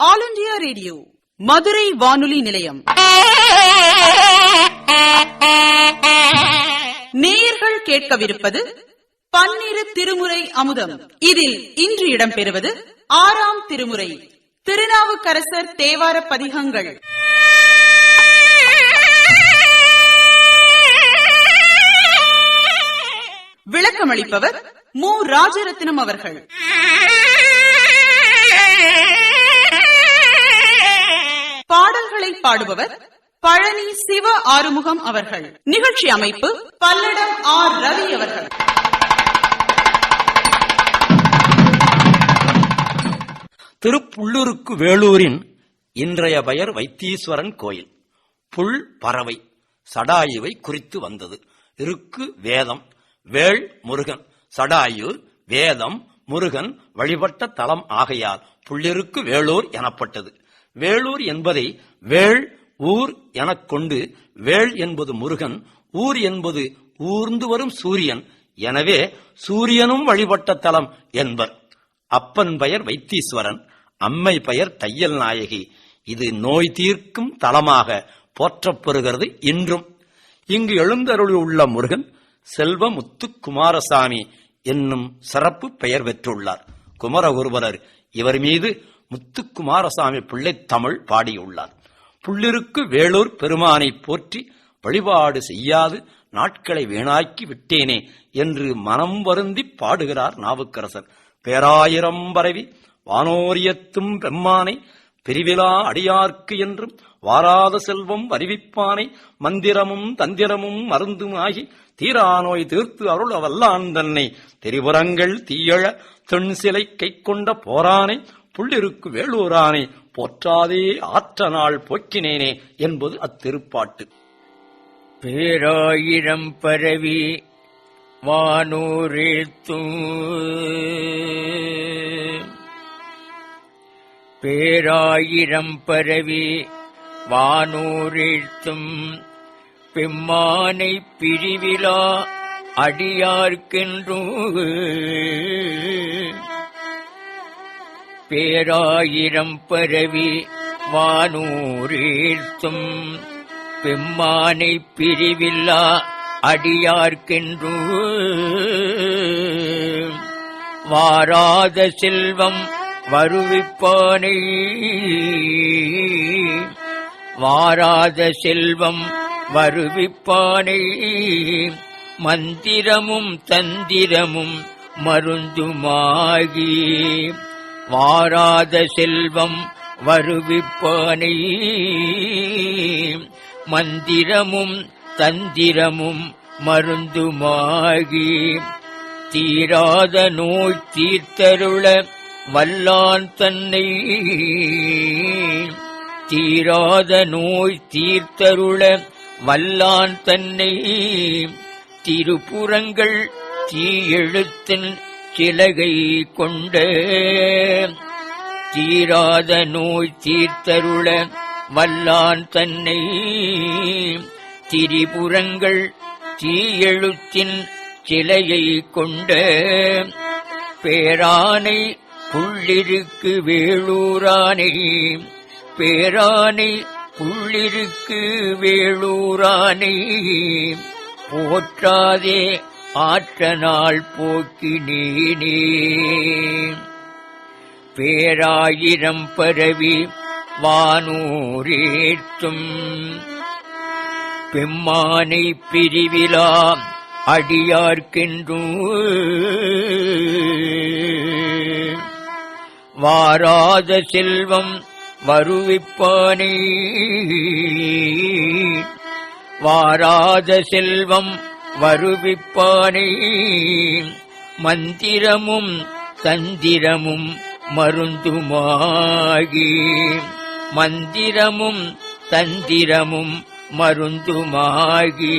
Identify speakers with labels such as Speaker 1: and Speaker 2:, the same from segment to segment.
Speaker 1: All India radio Madurai வானொலி நிலையம். நேயர்கள் கேட்கவிருப்பது பன்னிரு திருமுறை அமுதம். இதில் இன்று இடம்பெறுவது 6ஆம் திருமுறை திருநாவுக்கரசர் தேவார பதிகங்கள். விளக்கமளிப்பவர் மு. ராஜரத்னம் அவர்கள். பாடல்களை பாடுபவர் பழனி சிவ ஆறுமுகம் அவர்கள். நிகழ்ச்சி அமைப்பு பல்லடம் ஆர். ரவி அவர்கள்.
Speaker 2: திருப்புள்ளூருக்கு வேளூரின் இன்றைய பெயர் வைத்தீஸ்வரன் கோயில். புல் பறவை சடாயுவை குறித்து வந்தது. இருக்கு வேதம், வேள் முருகன். சடாயு வேதம் முருகன் வழிபட்ட தலம் ஆகையால் புள்ளிருக்கு வேளூர் எனப்பட்டது. வேளூர் என்பதை வேள் ஊர் எனக் கொண்டு, வேள் என்பது முருகன், ஊர் என்பது ஊர்ந்து வரும் சூரியன். எனவே சூரியனும் வழிபட்ட தலம் என்பர். அப்பன் பெயர் வைத்தீஸ்வரன், அம்மை பெயர் தையல் நாயகி. இது நோய் தீர்க்கும் தலமாக போற்றப்பெறுகிறது இன்றும். இங்கு எழுந்தருளியுள்ள முருகன் செல்வமுத்து குமாரசாமி என்னும் சிறப்பு பெயர் பெற்றுள்ளார். குமரகுருபரர் இவர் மீது முத்துக்குமாரசாமி பிள்ளை தமிழ் பாடியுள்ளார். புள்ளிருக்கு வேளூர் பெருமானை போற்றி வழிபாடு செய்யாது நாட்களை வீணாக்கி விட்டேனே என்று மனம் வருந்தி பாடுகிறார் நாவுக்கரசர். பேராயிரம் பரவி வானோரியத்தும் பெம்மானை பிரிவிலா அடியார்க்கு என்றும் வாராத செல்வம் அறிவிப்பானை மந்திரமும் தந்திரமும் மருந்துமாகி தீராநோய் தீர்த்து அருள வல்லான் தன்னை திரிபுரங்கள் தீயழ தென் சிலை கை கொண்ட போரானை புள்ளிருக்கு வேளூரானை போற்றாதே ஆற்ற நாள் போக்கினேனே என்பது அத்திருப்பாட்டு.
Speaker 3: பேராயிரம் பரவி வானூரேத்தும் பேராயிரம் பரவி வானூரேத்தும் பெம்மானை பிரிவிலா அடியார்க்கென்றும் பேராயிரம் பரவி வானூரேத்தும் பெம்மானை பிரிவில்லா அடியார்க்கென்றும் வாராத செல்வம் வருவிப்பானை வாராத செல்வம் வருவிப்பானை மந்திரமும் தந்திரமும் மருந்துமாகி வாராத செல்வம் வருவிப்பானை மந்திரமும் தந்திரமும் மருந்துமாகி தீராத நோய் தீர்த்தருள வல்லான் தன்னை தீராத நோய் தீர்த்தருள வல்லான் தன்னை திருப்புறங்கள் தீயெழுத்தின் சிலகை கொண்ட தீராத நோய் தீர்த்தருள வல்லான் தன்னை திரிபுரங்கள் தீயெழுத்தின் சிலையை கொண்ட பேரானை புள்ளிருக்கு வேளூரானை பேரானை புள்ளிருக்கு வேளூரானை போற்றாதே ஆற்ற நாள் போக்கினேனே. பேராயிரம் பரவி வானூரேத்தும் பெம்மானை பிரிவிலா அடியார்க்கென்றும் வாராத செல்வம் வருவிப்பானை வாராத செல்வம் வருவிப்பானை மந்திரமும் தந்திரமும் மருந்துமாகி மந்திரமும் தந்திரமும் மருந்துமாகி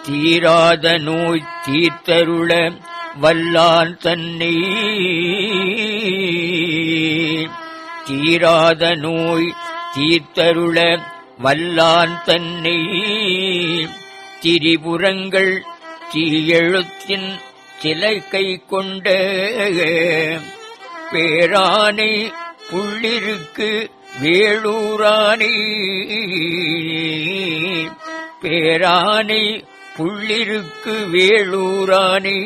Speaker 3: தீராத நோய் தீர்த்தருள வல்லான் தன்னை தீராத நோய் தீர்த்தருள வல்லான் தன்னை திரிபுரங்கள் தீயெழுத்தின் சிலை கை கொண்ட பேரானை புள்ளிருக்கு வேளூரானே பேரானை புள்ளிருக்கு வேளூரானே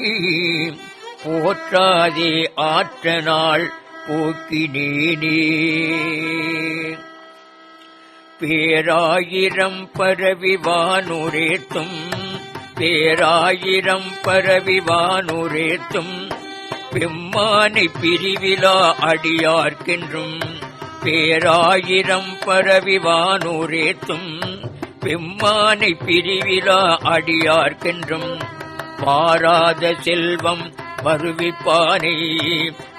Speaker 3: போற்றாதே ஆற்ற நாள் போக்கினேனே பேராயிரம் பரவி வானுரேத்தும் பேராயிரம் பரவி வானுரேத்தும் பெம்மானை பிரிவிலா அடியார்க்கென்றும் பேராயிரம் பரவி வானுரேத்தும் பெம்மானை பிரிவிலா அடியார்க்கென்றும் பாராத செல்வம் வருவிப்பானே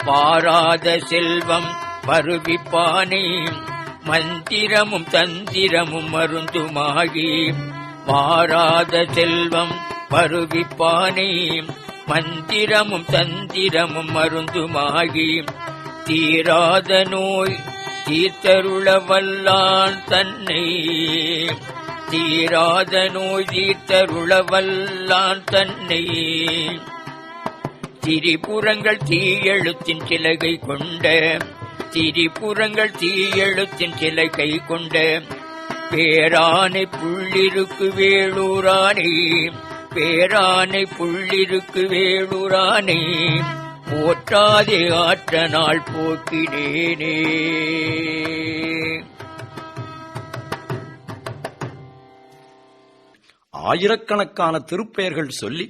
Speaker 3: பாராத செல்வம் வருவிப்பானே மந்திரமும் தந்திரமும் மருந்துமாகி மாறாத செல்வம் வருவிப்பானே மந்திரமும் தந்திரமும் மருந்துமாகி தீராத நோய் தீர்த்தருள வல்லான் தன்னை தீராத நோய் தீர்த்தருள வல்லான் தன்னை திரிபுரங்கள் தீயெழுத்தின் சிலகை கொண்ட திரிபுரங்கள் தீயெழுத்தின் சிலகை கொண்ட பேரானை புள்ளிருக்கு வேளூரானே பேரானை புள்ளிருக்கு வேளூரானே போற்றாதே ஆற்ற நாள் போக்கினேனே.
Speaker 2: ஆயிரக்கணக்கான திருப்பெயர்கள் சொல்லி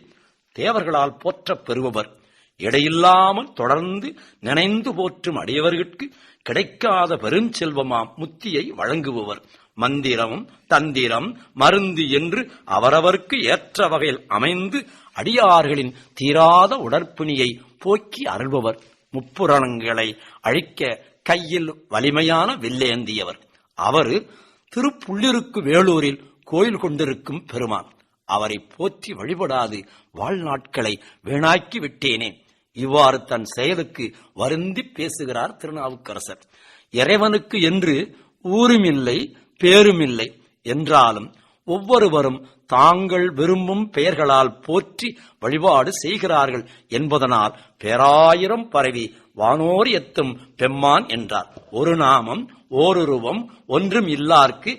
Speaker 2: தேவர்களால் போற்றப் பெறுபவர், இடையில்லாமல் தொடர்ந்து நினைந்து போற்றும் அடியவர்கட்கு கிடைக்காத பெருஞ்செல்வமாம் முத்தியை வழங்குபவர், மந்திரமும் தந்திரம் மருந்து என்று அவரவர்க்கு ஏற்ற வகையில் அமைந்து அடியார்களின் தீராத உடற்பிணியை போக்கி அருள்பவர், முப்புரணங்களை அழிக்க கையில் வலிமையான வில்லேந்தியவர். அவர் திருப்புள்ளிருக்கு வேளூரில் கோயில் கொண்டிருக்கும் பெருமான். அவரை போற்றி வழிபடாது வாழ்நாட்களை வீணாக்கி விட்டேனே. இவ்வாறு தன் செயலுக்கு வருந்தி பேசுகிறார் திருநாவுக்கரசர். இறைவனுக்கு என்று ஊருமில்லை பேருமில்லை என்றாலும் ஒவ்வொருவரும் தாங்கள் விரும்பும் பெயர்களால் போற்றி வழிபாடு செய்கிறார்கள் என்பதனால் பேராயிரம் பரவி வானோர் எத்தும் பெம்மான் என்றார். ஒரு நாமம் ஓருருவம் ஒன்றும் இல்லார்க்கு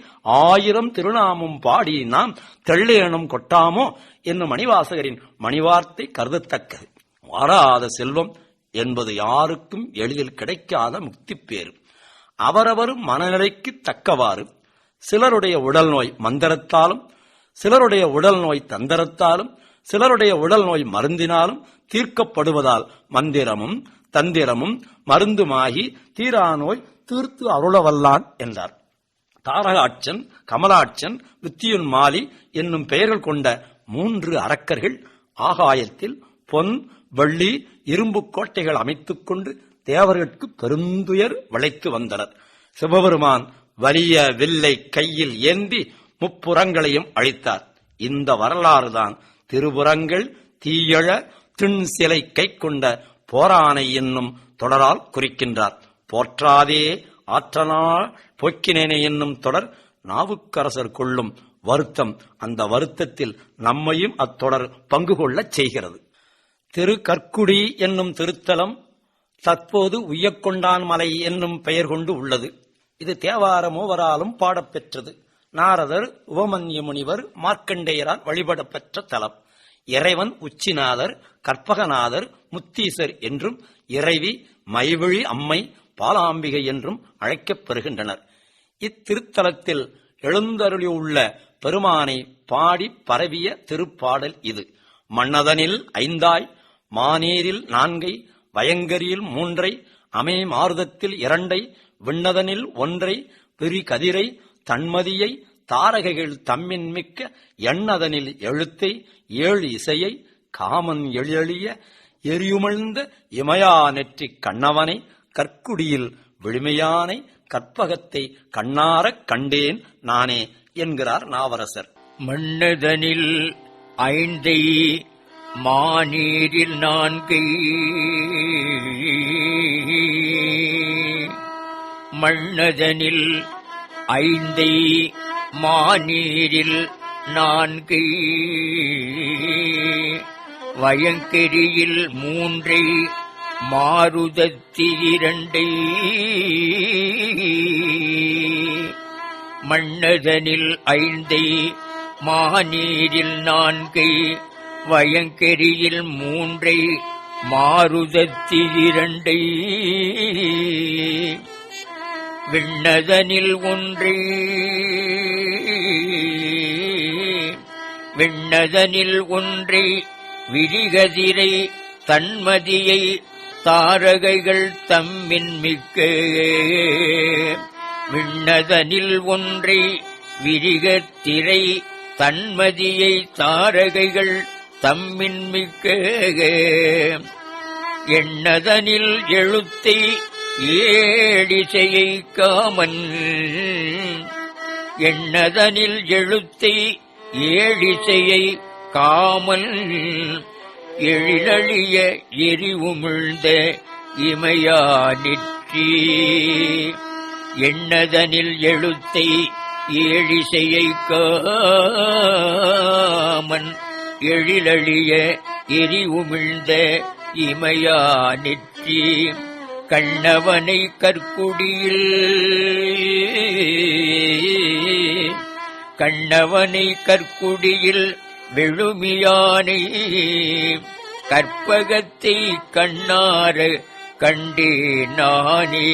Speaker 2: ஆயிரம் திருநாமம் பாடி நாம் தெள்ளேனும் கொட்டாமோ என்னும் மணிவாசகரின் மணிவார்த்தை கருதத்தக்கது. வாராத செல்வம் என்பது யாருக்கும் எளிதில் கிடைக்காத முக்தி பேறு. அவரவரும் மனநிலைக்கு தக்கவாறு சிலருடைய உடல் நோய் மந்திரத்தாலும், சிலருடைய உடல் நோய் தந்திரத்தாலும், சிலருடைய உடல் நோய் மருந்தினாலும் தீர்க்கப்படுவதால் மந்திரமும் தந்திரமும் மருந்துமாகி தீரா நோய் தீர்த்து அருளவல்லான் என்றார். தாரகாட்சன், கமலாட்சன், வித்தியுன்மாலி என்னும் பெயர்கள் கொண்ட 3 அரக்கர்கள் ஆகாயத்தில் பொன் வெள்ளி இரும்பு கோட்டைகள் அமைத்துக் கொண்டு தேவர்களுக்கு பெருந்துயர் விளைத்து வந்தனர். சிவபெருமான் வலிய வில்லை கையில் ஏந்தி முப்புறங்களையும் அழித்தார். இந்த வரலாறுதான் திருபுறங்கள் தீயழ திண் சிலை கை கொண்ட போரானை என்னும் தொடரால் குறிக்கின்றார். போற்றாதே ஆற்றனால் போக்கினேனே என்னும் தொடர் நாவுக்கரசர் கொள்ளும் வருத்தம். அந்த வருத்தத்தில் நம்மையும் அத்தொடர் பங்கு கொள்ளச் செய்கிறது. திரு கற்குடி என்னும் திருத்தலம் தற்போது உய்யக்கொண்டான் மலை என்னும் பெயர் கொண்டு உள்ளது. இது தேவார மூவராலும் பாடப்பெற்றது. நாரதர், உபமன்ய முனிவர், மார்க்கண்டேயரால் வழிபடப்பெற்ற தலம். இறைவன் உச்சிநாதர், கற்பகநாதர், முத்தீசர் என்றும் இறைவி மைவிழி அம்மை பாலாம்பிகை என்றும் அழைக்கப் பெறுகின்றனர். இத்திருத்தலத்தில் எழுந்தருளியுள்ள பெருமானை பாடி பரவிய திருப்பாடல் இது. மன்னதனில் 5 மாநீரில் 4 வயங்கரியில் 3 அமே மாருதத்தில் 2 விண்ணதனில் 1 பிரி கதிரை தன்மதியை தாரகைகள் தம்மின் மிக்க எண்ணதனில் எழுத்தை 7 இசையை காமன் எழிய எரியுமிழ்ந்த இமயா நெற்றி கண்ணவனை கற்குடியில் விழுமையானை கற்பகத்தை கண்ணாரக் கண்டேன் நானே என்கிறார் நாவரசர்.
Speaker 3: மன்னதனில் 5 மாநீரில் 4 மன்னதனில் 5 மாநீரில் 4 வயங்கரியில் 3 மாருதத்தி இரண்டை மன்னதனில் ஐந்தை மாநீரில் நான்கை வயங்கெரியில் மூன்றை மாருதத்தி இரண்டை விண்ணதனில் ஒன்றை விண்ணதனில் ஒன்றை விரிகதிரை தன்மதியை தாரகைகள் தம்மின் மிக்க விண்ணதனில் ஒன்றை விரிகத்திரை தன்மதியை தாரகைகள் தம்மின் மிக்க எண்ணதனில் எழுத்தை ஏழிசையை காமன் எண்ணதனில் எழுத்தை ஏழிசையை காமல் எழிலழிய எரிவுமிழ்ந்த இமையா நெற்றி எண்ணதனில் எழுத்தை ஏழிசையை காமன் எழிலழிய எரிவுமிழ்ந்த இமையா நெற்றி கண்ணவனை கற்குடியில் கண்ணவனை கற்குடியில் விழுமியானை கற்பகத்தை கண்ணார கண்டே நானே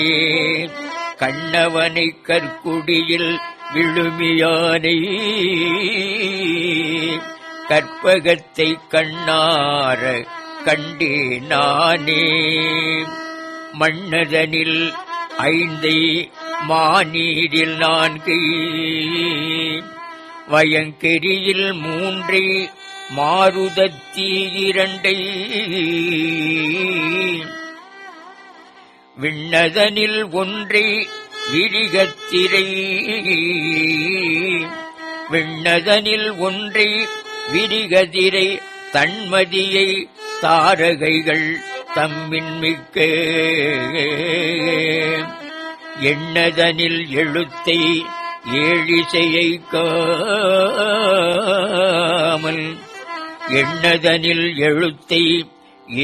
Speaker 3: கண்ணவனை கற்குடியில் விழுமியானை கற்பகத்தை கண்ணார கண்டே நானே மன்னதனில் ஐந்தை மாநீரில் நான்கை வயங்கெரியில் மூன்றை மாருதத்தி இரண்டை விண்ணதனில் ஒன்றை விரிகத்திரை விண்ணதனில் ஒன்றை விரிகதிரை தன்மதியை தாரகைகள் தம்மின் மிக்க எண்ணதனில் எழுத்தை ஏழிசையை காமல் எண்ணதனில் எழுத்தை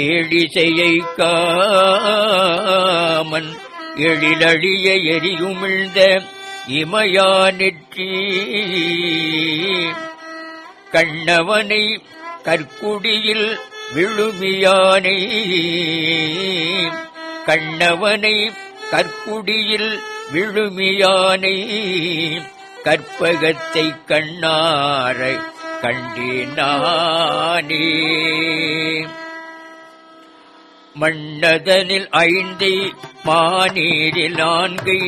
Speaker 3: ஏழிசையை காமன் எழிலழிய எரியுமிழ்ந்த இமையா நெற்றி கண்ணவனை கற்குடியில் விழுமியானை கண்ணவனை கற்குடியில் விழுமியானை கற்பகத்தை கண்ணார கண்டினானே மன்னதனில் ஐந்தை மாநீரில் நான்கை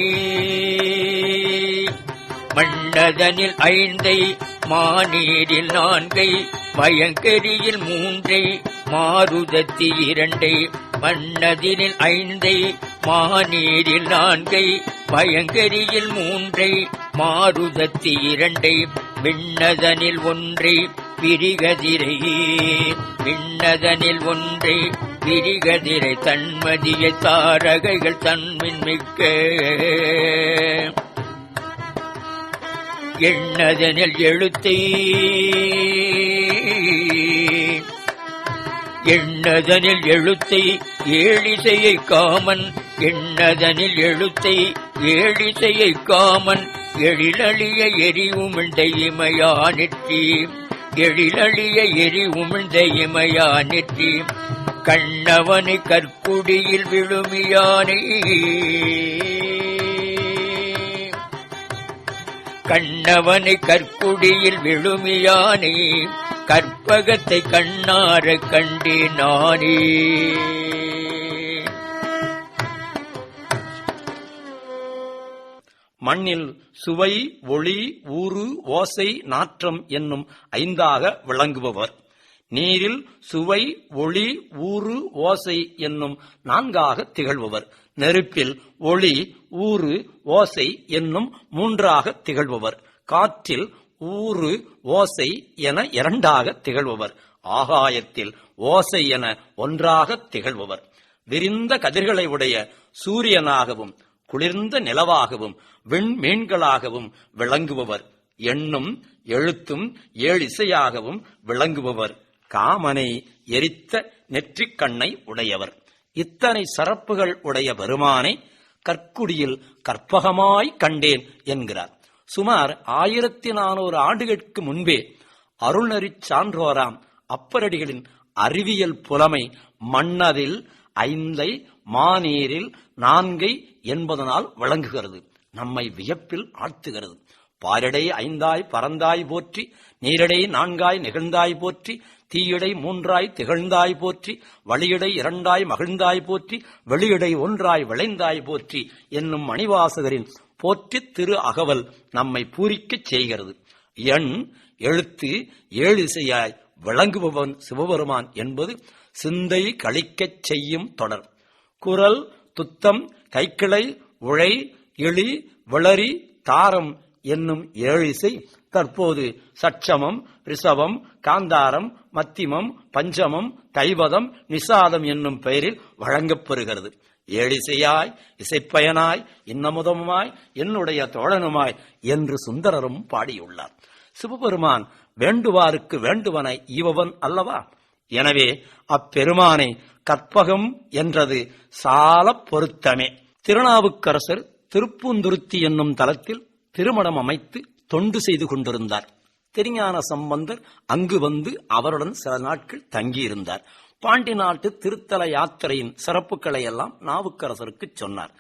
Speaker 3: மன்னதனில் ஐந்தை மாநீரில் நான்கை வயங்கரியில் மூன்றை மாருதத்தி இரண்டை மன்னதினில் ஐந்தை மாநீரில் நான்கை பயங்கரியில் மூன்றை மாருதத்தி இரண்டை விண்ணதனில் ஒன்றை விரிகதிரை விண்ணதனில் ஒன்றை விரிகதிரை தன்மதிய தாரகைகள் தன்மின் மிக்க எண்ணதனில் எழுத்தை எண்ணதனில் எழுத்தை ஏழிசையை காமன் எண்ணதனில் எழுத்தை ஏழிசையை காமன் எழிலழிய எரிவுமிழ்ந்த இமையா நெற்றி எழிலழிய எரிவுமிழ்ந்த இமையா நெற்றி கண்ணவனை கற்குடியில் விழுமியானை கண்ணவனை கற்குடியில் விழுமியானை கற்பகத்தை கண்ணார கண்டே நானே
Speaker 2: மண்ணில் சுவை ஒளி ஊறு ஓசை நாற்றம் என்னும் ஐந்தாக விளங்குபவர் நீரில் சுவை ஒளி ஊறு ஓசை என்னும் நான்காக திகழ்பவர் நெருப்பில் ஒளி ஊறு ஓசை என்னும் மூன்றாக திகழ்பவர் காற்றில் ஊறு ஓசை என இரண்டாக திகழ்பவர் ஆகாயத்தில் ஓசை என ஒன்றாக திகழ்பவர் விரிந்த கதிர்களை உடைய சூரியனாகவும் குளிர்ந்த நிலவாகவும் விண்மீன்களாகவும் விளங்குபவர் எண்ணும் எழுத்தும் ஏழிசையாகவும் விளங்குபவர் காமனை எரித்த நெற்றிக் கண்ணை உடையவர் இத்தனை சிறப்புகள் உடைய பெருமானை கற்குடியில் கற்பகமாய் கண்டேன் என்கிறார். சுமார் 1400 ஆண்டுகளுக்கு முன்பே அருள்நெறிச் சான்றோராம் அப்பரடிகளின் அறிவியல் புலமை மண்ணதில் 5 மாநீரில் 4 என்பதனால் விளங்குகிறது. நம்மை வியப்பில் ஆழ்த்துகிறது. பாரிடை 5 பறந்தாய் போற்றி, நீரிடை 4 நிகழ்ந்தாய் போற்றி, தீயிடை 3 திகழ்ந்தாய் போற்றி, வழியிடை 2 மகிழ்ந்தாய் போற்றி, வெளியிடை 1 விளைந்தாய் போற்றி என்னும் மணிவாசகரின் போற்றி திரு அகவல் நம்மை பூரிக்கச் செய்கிறது. எண் எழுத்து 7 இசையாய் விளங்குபவன் சிவபெருமான் என்பது சிந்தை கழிக்கச் செய்யும் தொடர். குரல், துத்தம், கைக்கிளை, உழை, இளி, விளரி, தாரம் என்னும் 7 இசை தற்போது சட்சமம், ரிஷபம், காந்தாரம், மத்திமம், பஞ்சமம், தைவதம், நிசாதம் என்னும் பெயரில் வழங்கப்பெறுகிறது. 7 இசையாய் இசைப்பயனாய் இன்னமுதமாய் என்னுடைய தோழனுமாய் என்று சுந்தரரும் பாடியுள்ளார். சிவபெருமான் வேண்டுவாருக்கு வேண்டுவனை ஈவவன் அல்லவா? எனவே அப்பெருமானை கற்பகம் என்றது சால பொருத்தமே. திருநாவுக்கரசர் திருப்பூந்துருத்தி என்னும் தலத்தில் திருமணம் அமைத்து தொண்டு செய்து கொண்டிருந்தார். திருஞான சம்பந்தர் அங்கு வந்து அவருடன் சில நாட்கள் தங்கியிருந்தார். பாண்டி நாட்டு திருத்தல யாத்திரையின் சிறப்புகளை எல்லாம் நாவுக்கரசருக்கு சொன்னார்.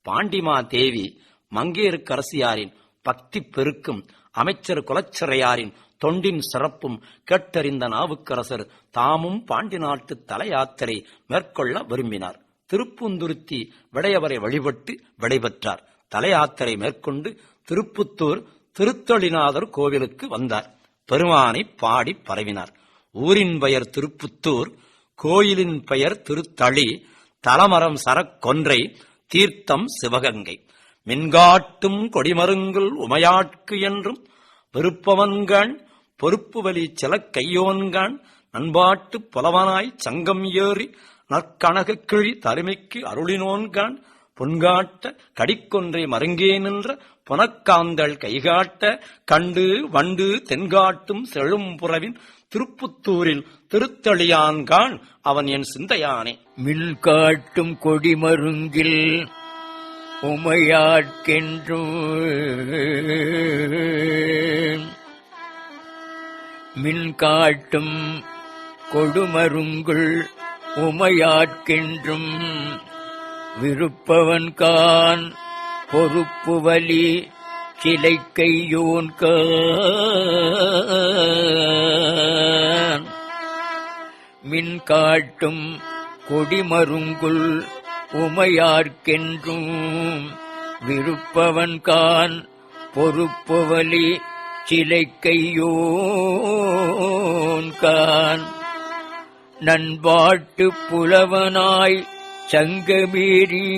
Speaker 2: பாண்டிமா தேவி மங்கையர்க்கரசியாரின் பக்தி பெருக்கும், அமைச்சர் குலச்சிறையாரின் தொண்டின் சிறப்பும் கேட்டறிந்த நாவுக்கரசர் தாமும் பாண்டி நாட்டு தல யாத்திரை மேற்கொள்ள விரும்பினார். திருப்பூந்துருத்தி விடையவரை வழிபட்டு விடைபெற்றார். தல யாத்திரை மேற்கொண்டு திருப்புத்தூர் திருத்தொழிநாதர் கோவிலுக்கு வந்தார். பெருமானை பாடி பரவினார். ஊரின் பெயர் திருப்புத்தூர், கோயிலின் பெயர் திருத்தளி, தலமரம் சரக்கொன்றை, தீர்த்தம் சிவகங்கை. மின்காட்டும் கொடிமருங்குல் உமையாட்கு என்றும் விருப்பவன்கான் பொறுப்பு வலி சிலக்கையோன்கான் நண்பாட்டு புலவனாய் சங்கம் ஏறி நற்கனக கிழி தருமைக்கு அருளினோன்கான் பொன்காட்ட கடிக்கொன்றை மருங்கே நின்ற புனக்காந்தள் கைகாட்ட கண்டு வண்டு தென்காட்டும் செழும் புறவின் திருப்புத்தூரில் திருத்தளியான்கான் அவன் என் சிந்தையானே.
Speaker 3: மின் காட்டும் கொடிமருங்கில் உமையாட்கென்றும் மின் காட்டும் கொடுமருங்குள் உமையாட்கென்றும் விருப்பவன்கான் பொறுப்பு வலி சிலைக்கையோன்கான். மின் காட்டும் கொடிமருங்குள் உமையார்க்கென்றும் விருப்பவன்கான் பொறுப்பு வலி சிலைக்கையோன்கான். நண்பாட்டு புலவனாய் சங்கமேறி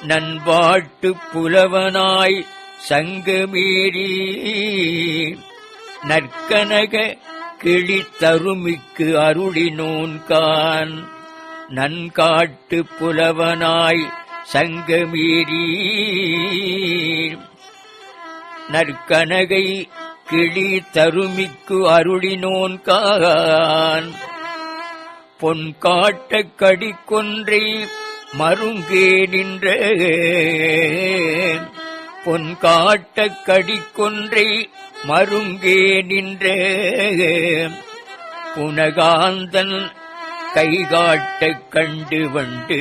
Speaker 3: நண்பாட்டு புலவனாய் சங்கமேறி நற்கனக கிளி தருமிக்கு அருளினோன்கான். நன்காட்டு புலவனாய் சங்கமேறி நற்கனகை கிளி தருமிக்கு அருளினோன்கான். பொன் காட்ட கடிக்கொன்றை மருங்கே நின்ற பொன் காட்ட கடிக்கொன்றை மருங்கே நின்ற புனகாந்தன் கைகாட்ட கண்டு வண்டு.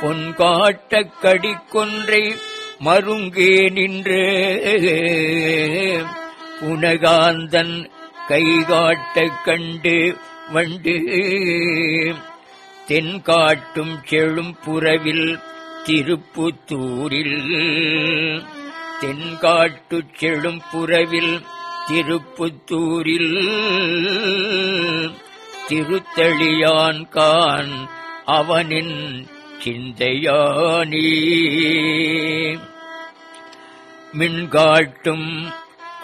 Speaker 3: பொன் காட்ட கடிக்கொன்றை மருங்கே நின்ற புனகாந்தன் கைகாட்ட கண்டு வண்டு. தென்காட்டும் செழும் புறவில் திருப்புத்தூரில் தென்காட்டு செழும் புறவில் திருப்புத்தூரில் திருத்தளியான்கான் அவனின் சிந்தையானே. மின்காட்டும்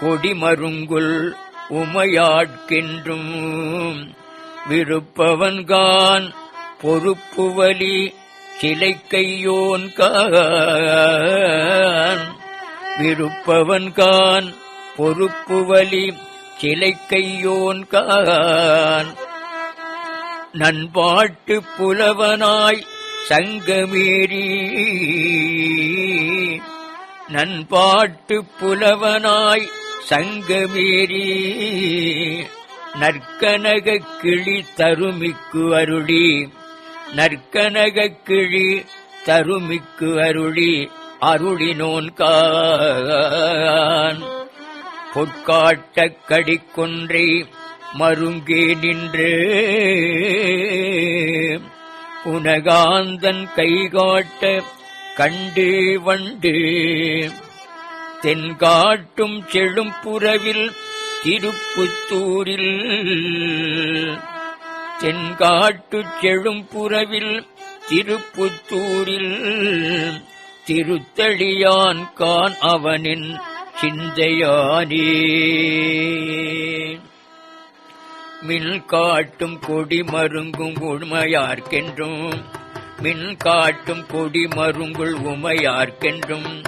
Speaker 3: கொடிமருங்குல் உமையாட்கென்றும் விருப்பவன்கான் பொறுப்பு வலி சிலைக்கையோன்கான். விருப்பவன்கான் பொறுப்பு வலி சிலை கையோன்கான் நண்பாட்டு புலவனாய் சங்கமேரி நண்பாட்டு புலவனாய் சங்கமேரி நற்கனகக் கிளி தருமிக்கு அருளி நற்கனகக் கிளி தருமிக்கு அருளி அருளினோன்கான் பொற்காட்டக் கடிக்கொன்றை மருங்கே நின்று புனகாந்தன் கைகாட்ட கண்டு வண்டு தென்காட்டும் செழும் புறவில் திருப்புத்தூரில் தென்காட்டுச் செழும் புறவில் திருப்புத்தூரில் திருத்தளியான் கான் அவனின் சிந்தையானே மின் காட்டும் கொடி மருங்கும் உமையார்க்கென்றும் மின் காட்டும் கொடி மருங்குள் உமையார்க்கென்றும்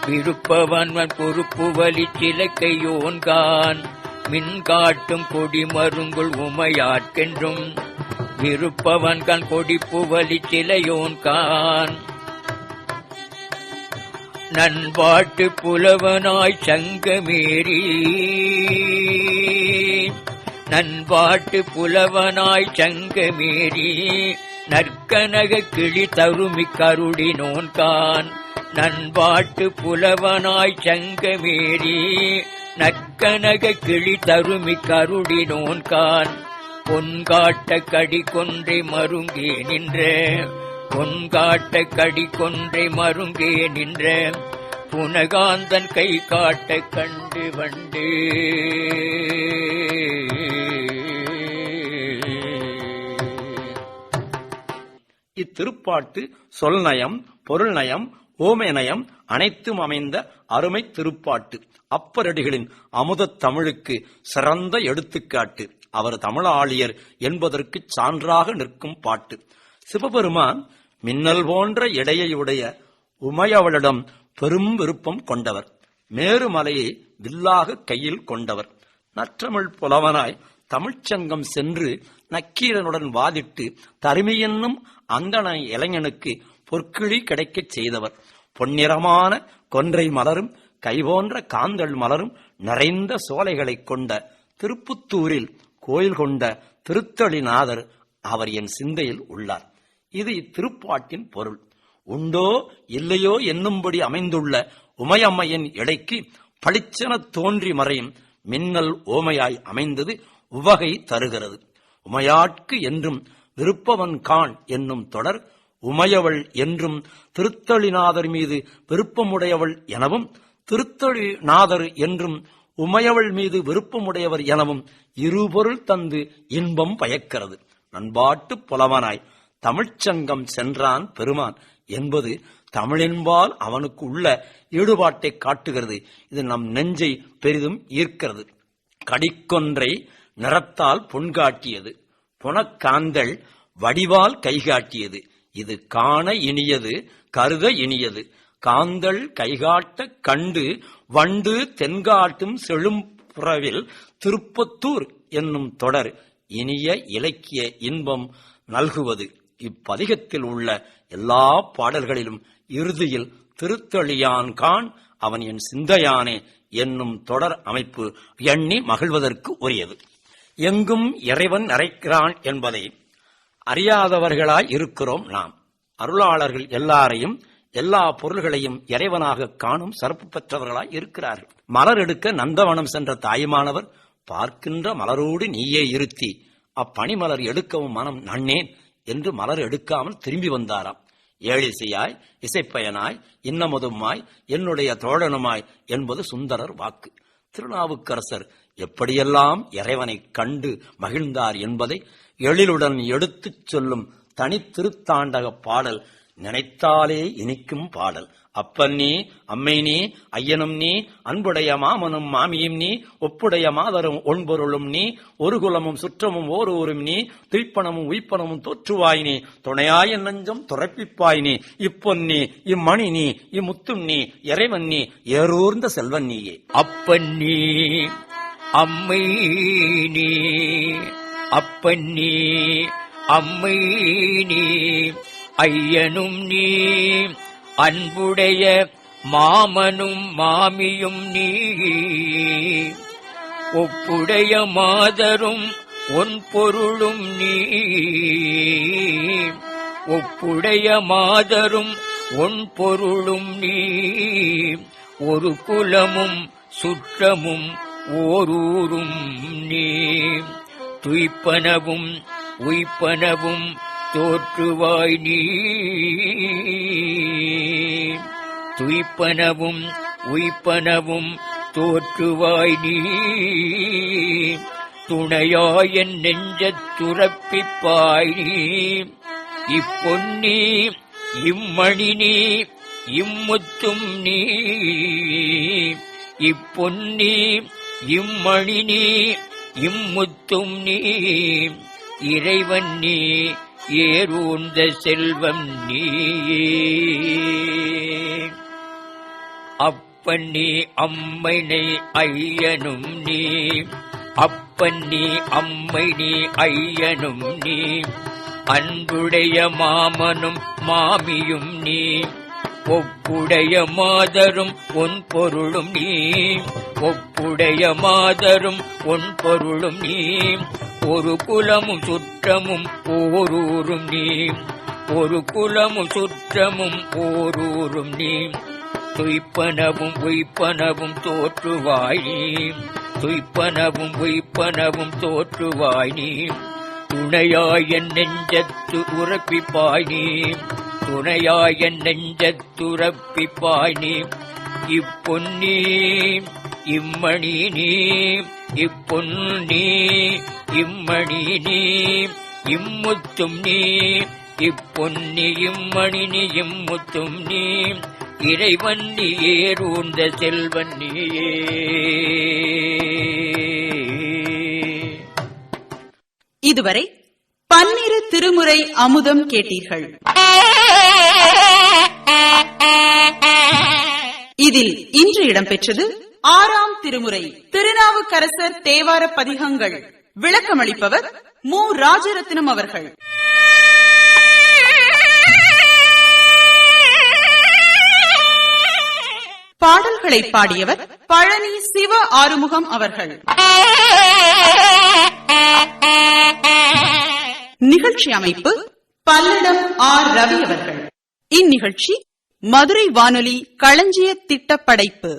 Speaker 3: விருப்பவன்வன் பொறுப்பு வலி சிலக்கையோன்கான் மின் காட்டும் கொடி மருங்குள் உமையார்க்கென்றும் விருப்பவன்கான் கொடிப்பு வலி சிலையோன்கான் நண்பாட்டு புலவனாய் சங்கமேரி நண்பாட்டு புலவனாய் சங்கமேரி நற்கனக கிளி தருமி கருடினோன்கான் நண்பாட்டு புலவனாய் சங்கமேரி நற்கனக கிளி தருமி கருடினோன்கான் பொன்காட்ட கடி கொன்றை மருங்கே நின்ற பொன்காட்ட கடி கொன்றை மருங்கே நின்ற புனகாந்தன் கை காட்ட கண்டு வண்டு
Speaker 2: இத்திருப்பாட்டு சொல்நயம், பொருள்நயம், ஓமைநயம் அனைத்தும் அமைந்த அருமை திருப்பாட்டு. அப்பரடிகளின் அமுதத் தமிழுக்கு சிறந்த எடுத்துக்காட்டு. அவர் தமிழாளியர் என்பதற்கு சான்றாக நிற்கும் பாட்டு. சிவபெருமான் மின்னல் போன்ற இடையுடைய உமையவளிடம் பெரும் விருப்பம் கொண்டவர். மேருமலையை வில்லாக கையில் கொண்டவர். நற்றமிழ் புலவனாய் தமிழ்ச்சங்கம் சென்று நக்கீரனுடன் வாதிட்டு தருமி என்னும் அந்தண இளைஞனுக்கு பொற்கிழி கிடைக்கச் செய்தவர். பொன்னிறமான கொன்றை மலரும் கைபோன்ற காந்தள் மலரும் நிறைந்த சோலைகளைக் கொண்ட திருப்புத்தூரில் கோயில் கொண்ட திருத்தளிநாதர் அவர் என் சிந்தையில் உள்ளார். இது இத்திருப்பாட்டின் பொருள். உண்டோ இல்லையோ என்னும்படி அமைந்துள்ள உமையம்மையின் இடைக்கு பளிச்சென தோன்றி மறையும் மின்னல் ஓமையாய் அமைந்தது உவகை தருகிறது. உமையாட்கு என்றும் விருப்பவன் கான் என்னும் தொடர் உமையவள் என்றும் திருத்தளிநாதர் மீது விருப்பமுடையவள் எனவும் திருத்தளிநாதர் என்றும் உமையவள் மீது விருப்பமுடையவர் எனவும் இருபொருள் தந்து இன்பம் பயக்கிறது. நண்பாட்டு புலவனாய் தமிழ்ச்சங்கம் சென்றான் பெருமான் என்பது தமிழின்பால் அவனுக்கு உள்ள ஈடுபாட்டை காட்டுகிறது. இது நம் நெஞ்சை பெரிதும் ஈர்க்கிறது. கடிக்கொன்றை நிறத்தால் பொன்காட்டியது, புனக்காந்தள் வடிவால் கைகாட்டியது. இது காண இனியது, கருத இனியது. காந்தள் கைகாட்ட கண்டு வண்டு தென்காட்டும் செழும்புறவில் திருப்பத்தூர் என்னும் தொடர் இனிய இலக்கிய இன்பம் நல்குவது. இப்பதிகத்தில் உள்ள எல்லா பாடல்களிலும் இறுதியில் திருத்தளியான் கான் அவன் என் சிந்தையானே என்னும் தொடர் அமைப்பு எண்ணி மகிழ்வதற்கு உரியது. எங்கும் இறைவன் நிறைக்கிறான் என்பதை அறியாதவர்களாய் இருக்கிறோம் நாம். அருளாளர்கள் எல்லாரையும் எல்லா பொருள்களையும் இறைவனாக காணும் சிறப்பு பெற்றவர்களாய் இருக்கிறார்கள். மலர் எடுக்க நந்தவனம் சென்ற தாயுமானவர் பார்க்கின்ற மலரோடு நீயே இருத்தி அப்பணிமலர் எடுக்கவும் மனம் நன்னேன் என்று மலர் எடுக்காமல் திரும்பி வந்தாராம். ஏழிசையாய் இசைப்பயனாய் இன்னமுதுமாய் என்னுடைய தோழனுமாய் என்பது சுந்தரர் வாக்கு. திருநாவுக்கரசர் எப்படியெல்லாம் இறைவனை கண்டு மகிழ்ந்தார் என்பதை எழிலுடன் எடுத்துச் சொல்லும் தனித்திருத்தாண்டக பாடல் நினைத்தாலே இனிக்கும் பாடல். அப்பன் நீ, அம்மை நீ, ஐயனும் நீ, அன்புடைய மாமனும் மாமியும் நீ, ஒப்புடைய மாதரும் ஒன்பொருளும் நீ, ஒரு குலமும் சுற்றமும் ஓரூரும் நீ, துய்ப்பனமும் உய்ப்பனமும் தோற்றுவாய் நீ, துணையாய நெஞ்சம் துறப்பிப்பாய் நீ, இப்பொன் நீ, இம்மணி நீ, இம்முத்தும் நீ, இறைவன் நீ, ஏறூர்ந்த செல்வன் நீயே.
Speaker 3: அப்பன் நீ, அம்மை நீ அப்பன் நீ அம்மை நீ ஐயனும் நீ அன்புடைய மாமனும் மாமியும் நீ ஒப்புடைய மாதரும் ஒன் பொருளும் நீ ஒப்புடைய மாதரும் ஒன் பொருளும் நீ ஒரு குலமும் சுற்றமும் ஓரூரும் நீ துய்ப்பனவும் உய்ப்பனவும் தோற்றுவாய் நீ துய்ப்பனவும் உய்ப்பனவும் தோற்றுவாய் நீ துணையாயன் நெஞ்சத் துறப்பிப்பாய் நீ இப்பொன்னி இம்மணி நீ இம்முத்தும் நீ இப்பொன்னி இம்மணி நீ இம்முத்தும் நீ இறைவன் நீ ஏறூர்ந்த செல்வம் நீ அப்பன் நீ அம்மை நீ ஐயனும் நீ அப்பன் நீ அம்மை நீ ஐயனும் நீ அன்புடைய மாமனும் மாமியும் நீ ஒப்புடைய மாதரும் ஒன் பொருளும் நீ ஒப்புடைய மாதரும் ஒன் பொருளும் நீ ஒரு குலமும் சுற்றமும் ஓரூரும் நீ ஒரு குலமும் சுற்றமும் ஓரூரும் நீ துய்ப்பனவும் உய்ப்பனவும் தோற்றுவாய் நீ துய்ப்பனவும் உய்ப்பனவும் தோற்றுவாய் நீ துணையாயன் நெஞ்சத்து உறப்பிப்பாய் நீ துணையாயன் நெஞ்சத்துறப்பிப்பாய் நீ இப்பொன்னி இம்மணி நீ இப்பொன்னி இம்மணி நீ இம்முத்தும் நீ இப்பொன்னி இம்மணி நீ இம்முத்தும் நீ இறைவன் நீ ஏறூர்ந்த செல்வன் நீயே.
Speaker 1: இதுவரை பன்னிரு திருமுறை அமுதம் கேட்டீர்கள். இதில் இன்று இடம்பெற்றது 6ஆம் திருமுறை திருநாவுக்கரசர் தேவார பதிகங்கள். விளக்கமளிப்பவர் மு. ராஜரத்னம் அவர்கள். பாடல்களை பாடியவர் பழனி சிவ ஆறுமுகம் அவர்கள். நிகழ்ச்சி அமைப்பு பல்லடம் ஆர். ரவி அவர்கள். இந்நிகழ்ச்சி மதுரை வானொலி களஞ்சிய திட்டப்படைப்பு.